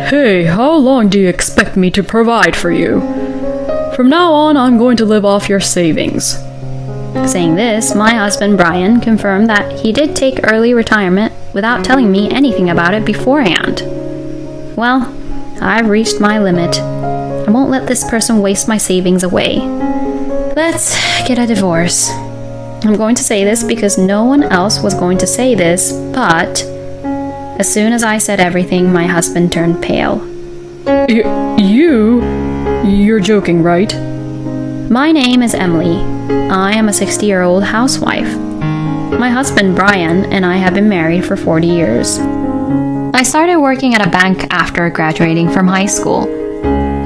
Hey, how long do you expect me to provide for you? From now on, I'm going to live off your savings. Saying this, my husband Brian confirmed that he did take early retirement without telling me anything about it beforehand. Well, I've reached my limit. I won't let this person waste my savings away. Let's get a divorce. I'm going to say this because no one else was going to say this, but as soon as I said everything, my husband turned pale. You're joking, right? My name is Emily. I am a 60-year-old housewife. My husband Brian and I have been married for 40 years. I started working at a bank after graduating from high school.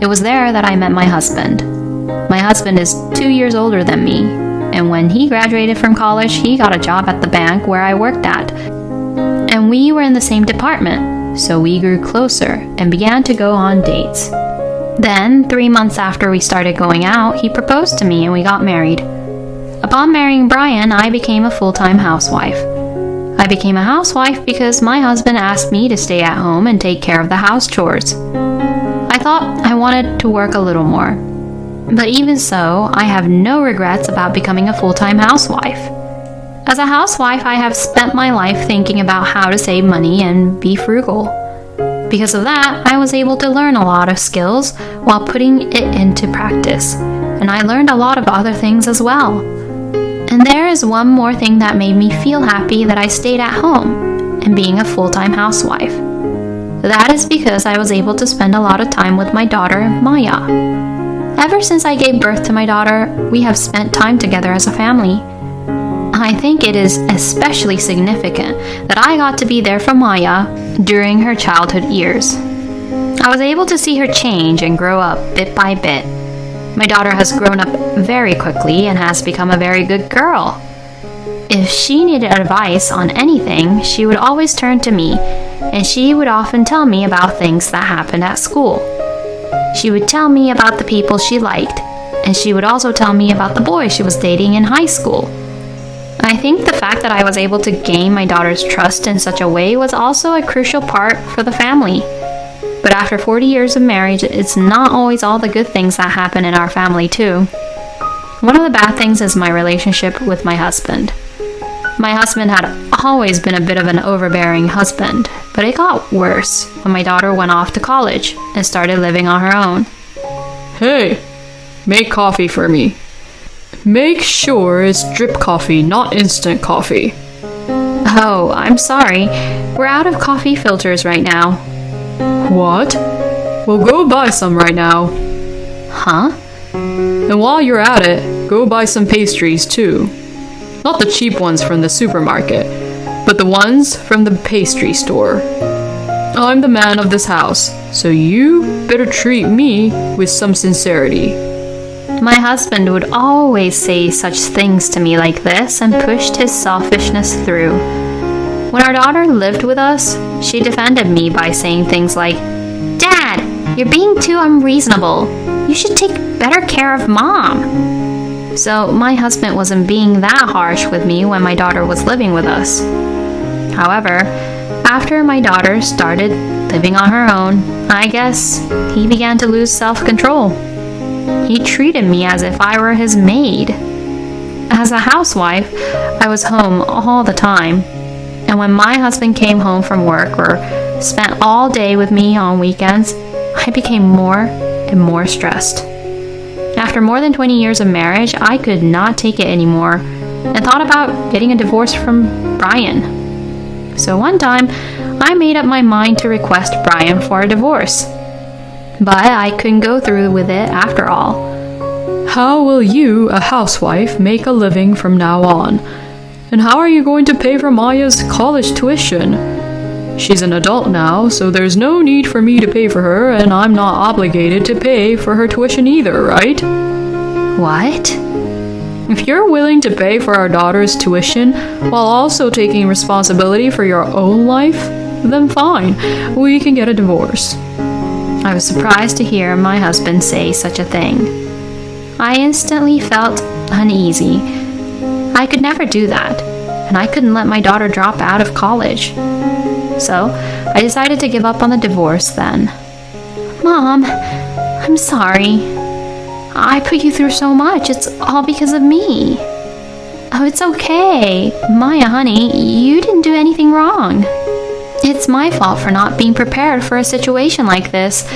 It was there that I met my husband. My husband is 2 years older than me, and when he graduated from college, he got a job at the bank where I worked at. And we were in the same department, so we grew closer and began to go on dates. Then, 3 months after we started going out, he proposed to me and we got married. Upon marrying Brian, I became a full-time housewife. I became a housewife because my husband asked me to stay at home and take care of the house chores. I thought I wanted to work a little more. But even so, I have no regrets about becoming a full-time housewife. As a housewife, I have spent my life thinking about how to save money and be frugal. Because of that, I was able to learn a lot of skills while putting it into practice. And I learned a lot of other things as well. And there is one more thing that made me feel happy that I stayed at home and being a full-time housewife. That is because I was able to spend a lot of time with my daughter, Maya. Ever since I gave birth to my daughter, we have spent time together as a family. I think it is especially significant that I got to be there for Maya during her childhood years. I was able to see her change and grow up bit by bit. My daughter has grown up very quickly and has become a very good girl. If she needed advice on anything, she would always turn to me, and she would often tell me about things that happened at school. She would tell me about the people she liked, and she would also tell me about the boys she was dating in high school. I think the fact that I was able to gain my daughter's trust in such a way was also a crucial part for the family. But after 40 years of marriage, it's not always all the good things that happen in our family too. One of the bad things is my relationship with my husband. My husband had always been a bit of an overbearing husband, but it got worse when my daughter went off to college and started living on her own. Hey, make coffee for me. Make sure it's drip coffee, not instant coffee. Oh, I'm sorry. We're out of coffee filters right now. What? Well, go buy some right now. Huh? And while you're at it, go buy some pastries too. Not the cheap ones from the supermarket, but the ones from the pastry store. I'm the man of this house, so you better treat me with some sincerity. My husband would always say such things to me like this and pushed his selfishness through. When our daughter lived with us, she defended me by saying things like, "Dad, you're being too unreasonable. You should take better care of Mom." So my husband wasn't being that harsh with me when my daughter was living with us. However, after my daughter started living on her own, I guess he began to lose self-control. He treated me as if I were his maid. As a housewife, I was home all the time. And when my husband came home from work or spent all day with me on weekends, I became more and more stressed. After more than 20 years of marriage, I could not take it anymore and thought about getting a divorce from Brian. So one time, I made up my mind to request Brian for a divorce. But I couldn't go through with it after all. How will you, a housewife, make a living from now on? And how are you going to pay for Maya's college tuition? She's an adult now, so there's no need for me to pay for her, and I'm not obligated to pay for her tuition either, right? What? If you're willing to pay for our daughter's tuition while also taking responsibility for your own life, then fine, we can get a divorce. I was surprised to hear my husband say such a thing. I instantly felt uneasy. I could never do that, and I couldn't let my daughter drop out of college. So I decided to give up on the divorce then. Mom, I'm sorry. I put you through so much. It's all because of me. Oh, it's okay. Maya, honey, you didn't do anything wrong. It's my fault for not being prepared for a situation like this.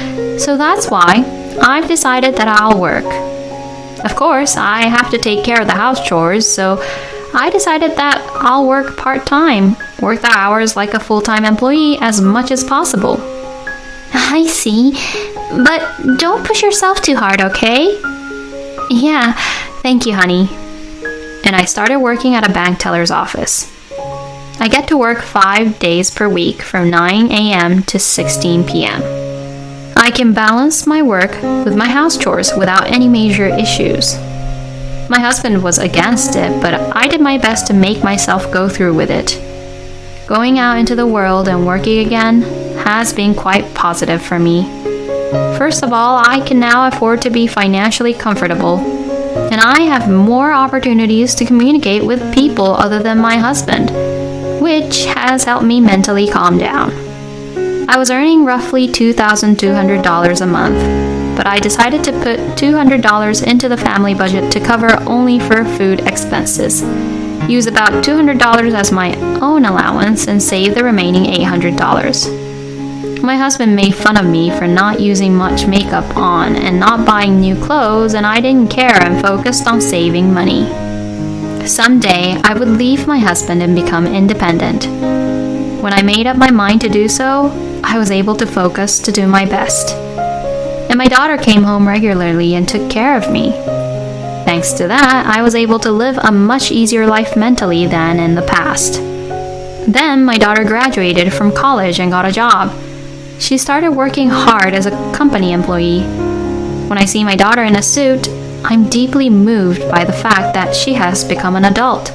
So that's why I've decided that I'll work. Of course, I have to take care of the house chores, so I decided that I'll work part-time, work the hours like a full-time employee as much as possible. I see, but don't push yourself too hard, okay? Yeah, thank you, honey. And I started working at a bank teller's office. I get to work 5 days per week from 9 a.m. to 16 p.m. I can balance my work with my house chores without any major issues. My husband was against it, but I did my best to make myself go through with it. Going out into the world and working again has been quite positive for me. First of all, I can now afford to be financially comfortable, and I have more opportunities to communicate with people other than my husband, which has helped me mentally calm down. I was earning roughly $2,200 a month, but I decided to put $200 into the family budget to cover only for food expenses, use about $200 as my own allowance, and save the remaining $800. My husband made fun of me for not using much makeup on and not buying new clothes, and I didn't care and focused on saving money. Someday, I would leave my husband and become independent. When I made up my mind to do so, I was able to focus to do my best. And my daughter came home regularly and took care of me. Thanks to that, I was able to live a much easier life mentally than in the past. Then my daughter graduated from college and got a job. She started working hard as a company employee. When I see my daughter in a suit, I'm deeply moved by the fact that she has become an adult.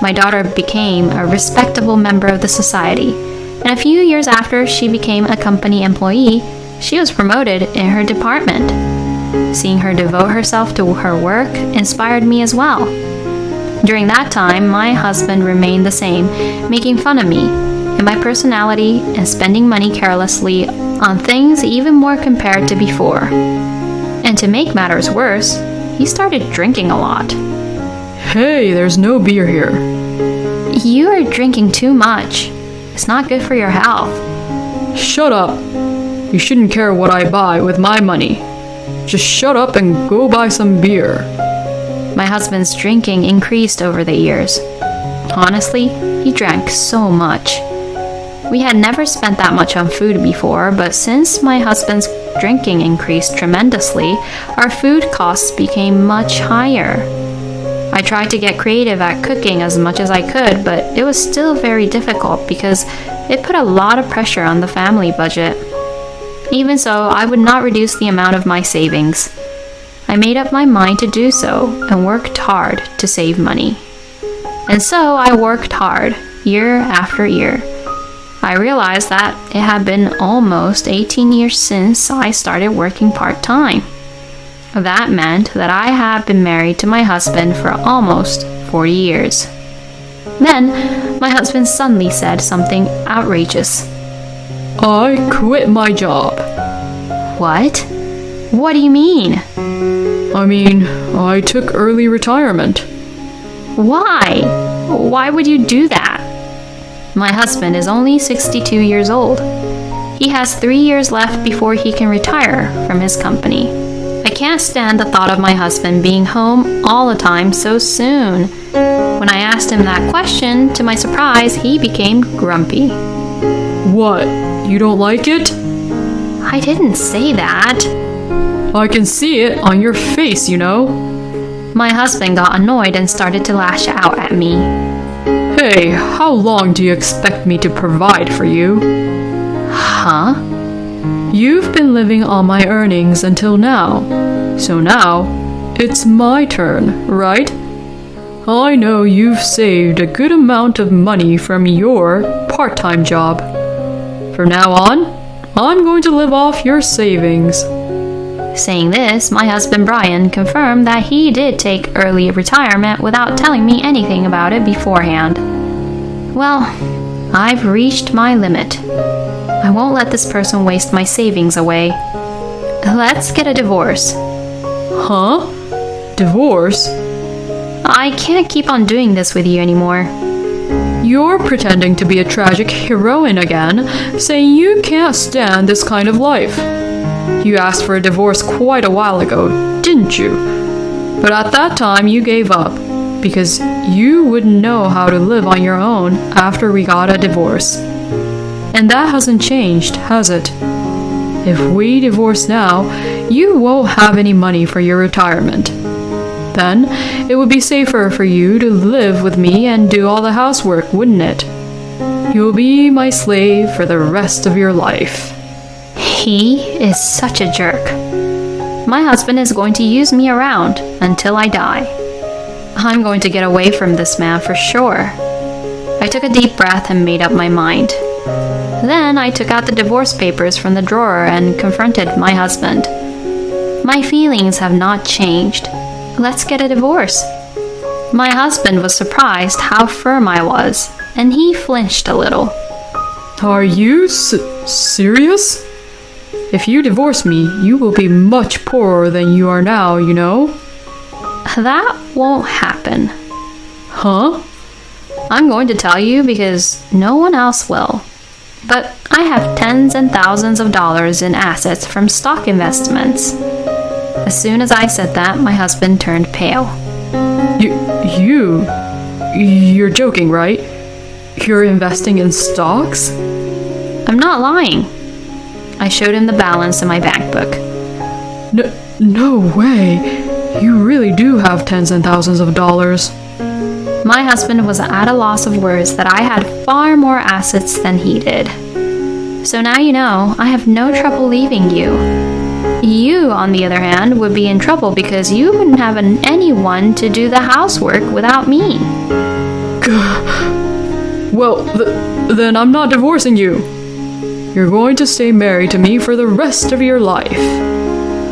My daughter became a respectable member of the society, and a few years after she became a company employee, she was promoted in her department. Seeing her devote herself to her work inspired me as well. During that time, my husband remained the same, making fun of me and my personality and spending money carelessly on things even more compared to before. And to make matters worse, he started drinking a lot. Hey, there's no beer here. You are drinking too much. It's not good for your health. Shut up. You shouldn't care what I buy with my money. Just shut up and go buy some beer. My husband's drinking increased over the years. Honestly, he drank so much. We had never spent that much on food before, but since my husband's drinking increased tremendously, our food costs became much higher. I tried to get creative at cooking as much as I could, but it was still very difficult because it put a lot of pressure on the family budget. Even so, I would not reduce the amount of my savings. I made up my mind to do so and worked hard to save money. And so I worked hard, year after year. I realized that it had been almost 18 years since I started working part-time. That meant that I had been married to my husband for almost 40 years. Then, my husband suddenly said something outrageous. I quit my job. What? What do you mean? I mean, I took early retirement. Why? Why would you do that? My husband is only 62 years old. He has 3 years left before he can retire from his company. I can't stand the thought of my husband being home all the time so soon. When I asked him that question, to my surprise, he became grumpy. What? You don't like it? I didn't say that. I can see it on your face, you know. My husband got annoyed and started to lash out at me. Hey, how long do you expect me to provide for you? Huh? You've been living on my earnings until now. So now, it's my turn, right? I know you've saved a good amount of money from your part-time job. From now on, I'm going to live off your savings. Saying this, my husband Brian confirmed that he did take early retirement without telling me anything about it beforehand. Well, I've reached my limit. I won't let this person waste my savings away. Let's get a divorce. Huh? Divorce? I can't keep on doing this with you anymore. You're pretending to be a tragic heroine again, saying you can't stand this kind of life. You asked for a divorce quite a while ago, didn't you? But at that time you gave up, because you wouldn't know how to live on your own after we got a divorce. And that hasn't changed, has it? If we divorce now, you won't have any money for your retirement. Then it would be safer for you to live with me and do all the housework, wouldn't it? You'll be my slave for the rest of your life. He is such a jerk. My husband is going to use me around until I die. I'm going to get away from this man for sure. I took a deep breath and made up my mind. Then I took out the divorce papers from the drawer and confronted my husband. My feelings have not changed. Let's get a divorce. My husband was surprised how firm I was, and he flinched a little. Are you serious? If you divorce me, you will be much poorer than you are now, you know? That won't happen. Huh? I'm going to tell you because no one else will. But I have tens and thousands of dollars in assets from stock investments. As soon as I said that, my husband turned pale. You're joking, right? You're investing in stocks? I'm not lying. I showed him the balance in my bank book. No way. You really do have tens and thousands of dollars. My husband was at a loss of words that I had far more assets than he did. So now you know, I have no trouble leaving you. You, on the other hand, would be in trouble because you wouldn't have anyone to do the housework without me. Well, then I'm not divorcing you. You're going to stay married to me for the rest of your life.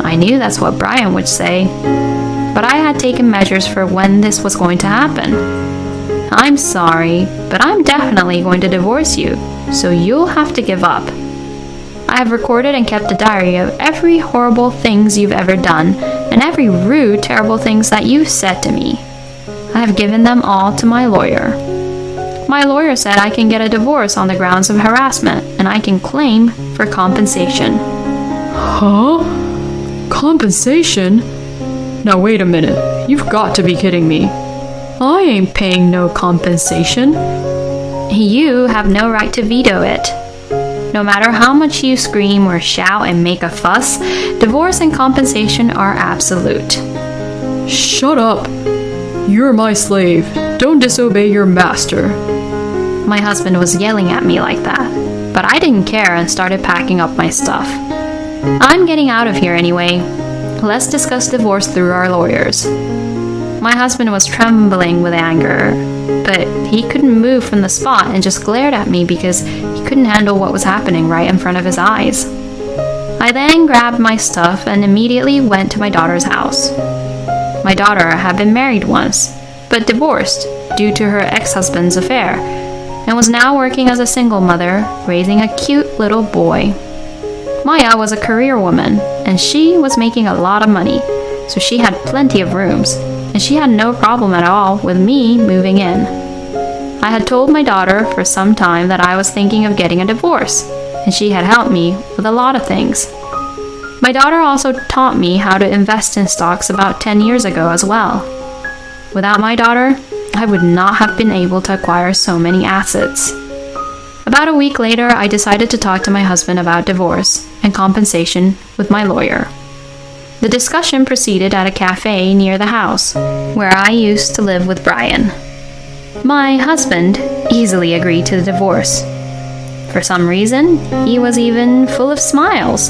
I knew that's what Brian would say, but I had taken measures for when this was going to happen. I'm sorry, but I'm definitely going to divorce you, so you'll have to give up. I have recorded and kept a diary of every horrible things you've ever done and every rude, terrible things that you've said to me. I have given them all to my lawyer. My lawyer said I can get a divorce on the grounds of harassment and I can claim for compensation. Huh? Compensation? Now wait a minute. You've got to be kidding me. I ain't paying no compensation. You have no right to veto it. No matter how much you scream or shout and make a fuss, divorce and compensation are absolute. Shut up. You're my slave. Don't disobey your master. My husband was yelling at me like that, but I didn't care and started packing up my stuff. I'm getting out of here anyway. Let's discuss divorce through our lawyers. My husband was trembling with anger, but he couldn't move from the spot and just glared at me because he couldn't handle what was happening right in front of his eyes. I then grabbed my stuff and immediately went to my daughter's house. My daughter had been married once, but divorced due to her ex-husband's affair, and was now working as a single mother, raising a cute little boy. Maya was a career woman, and she was making a lot of money, so she had plenty of rooms, and she had no problem at all with me moving in. I had told my daughter for some time that I was thinking of getting a divorce, and she had helped me with a lot of things. My daughter also taught me how to invest in stocks about 10 years ago as well. Without my daughter, I would not have been able to acquire so many assets. About a week later, I decided to talk to my husband about divorce and compensation with my lawyer. The discussion proceeded at a cafe near the house, where I used to live with Brian. My husband easily agreed to the divorce. For some reason, he was even full of smiles.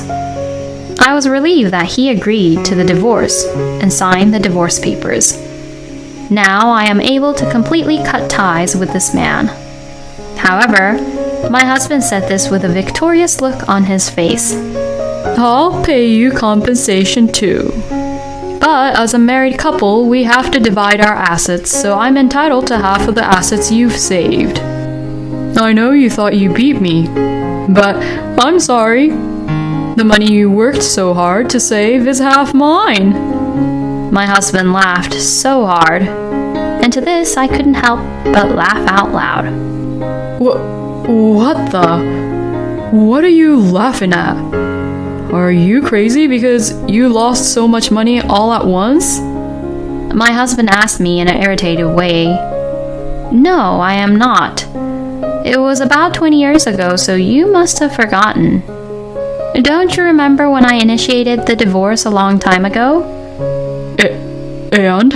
I was relieved that he agreed to the divorce and signed the divorce papers. Now I am able to completely cut ties with this man. However, my husband said this with a victorious look on his face. I'll pay you compensation too. But as a married couple, we have to divide our assets, so I'm entitled to half of the assets you've saved. I know you thought you beat me, But I'm sorry. The money you worked so hard to save is half mine. My husband laughed so hard, and to this I couldn't help but laugh out loud. What the? What are you laughing at? Are you crazy because you lost so much money all at once? My husband asked me in an irritated way. No, I am not. It was about 20 years ago, so you must have forgotten. Don't you remember when I initiated the divorce a long time ago? And?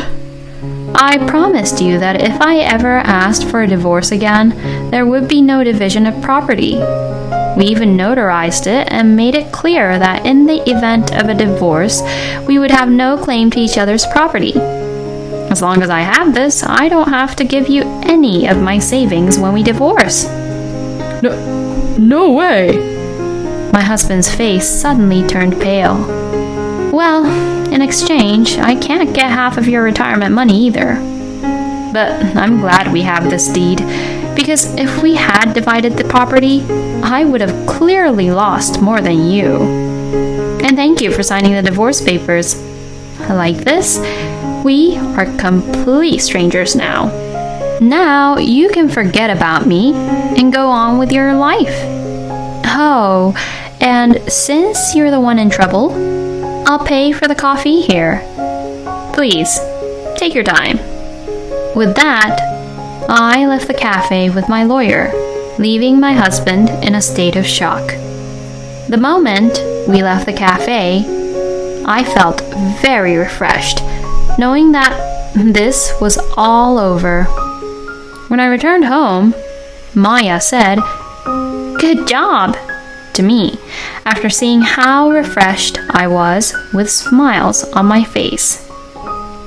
I promised you that if I ever asked for a divorce again, there would be no division of property. We even notarized it and made it clear that in the event of a divorce, we would have no claim to each other's property. As long as I have this, I don't have to give you any of my savings when we divorce. No way! My husband's face suddenly turned pale. Well, in exchange, I can't get half of your retirement money either. But I'm glad we have this deed, because if we had divided the property, I would have clearly lost more than you. And thank you for signing the divorce papers. Like this, we are complete strangers now. Now you can forget about me and go on with your life. Oh, and since you're the one in trouble, I'll pay for the coffee here. Please, take your time. With that, I left the cafe with my lawyer, leaving my husband in a state of shock. The moment we left the cafe, I felt very refreshed, knowing that this was all over. When I returned home, Maya said, "Good job," to me, after seeing how refreshed I was with smiles on my face.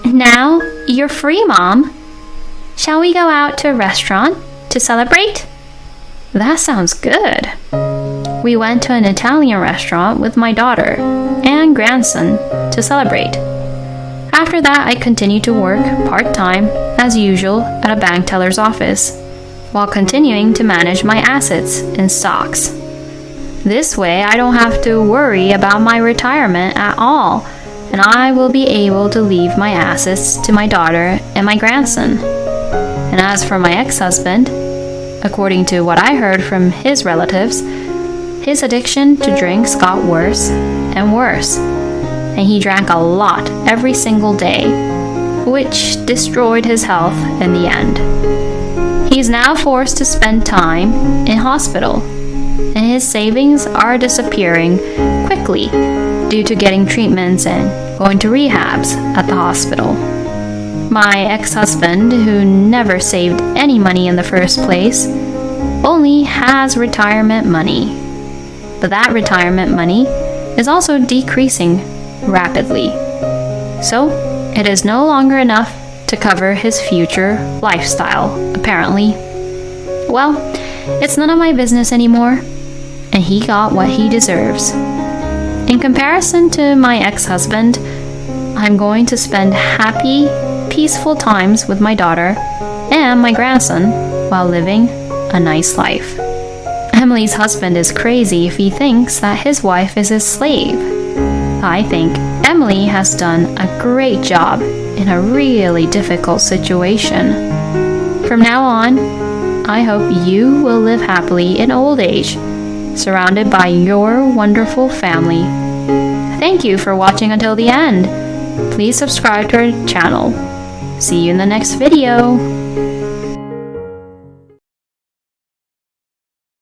Now you're free, Mom. Shall we go out to a restaurant to celebrate? That sounds good. We went to an Italian restaurant with my daughter and grandson to celebrate. After that, I continued to work part-time, as usual, at a bank teller's office, while continuing to manage my assets and stocks. This way, I don't have to worry about my retirement at all, and I will be able to leave my assets to my daughter and my grandson. And as for my ex-husband, according to what I heard from his relatives, his addiction to drinks got worse and worse, and he drank a lot every single day, which destroyed his health in the end. He is now forced to spend time in hospital, and his savings are disappearing quickly due to getting treatments and going to rehabs at the hospital. My ex-husband, who never saved any money in the first place, only has retirement money. But that retirement money is also decreasing rapidly. So, it is no longer enough to cover his future lifestyle, apparently. Well, it's none of my business anymore, and he got what he deserves. In comparison to my ex-husband, I'm going to spend happy, peaceful times with my daughter and my grandson while living a nice life. Emily's husband is crazy if he thinks that his wife is his slave. I think Emily has done a great job in a really difficult situation. From now on, I hope you will live happily in old age, surrounded by your wonderful family. Thank you for watching until the end. Please subscribe to our channel. See you in the next video.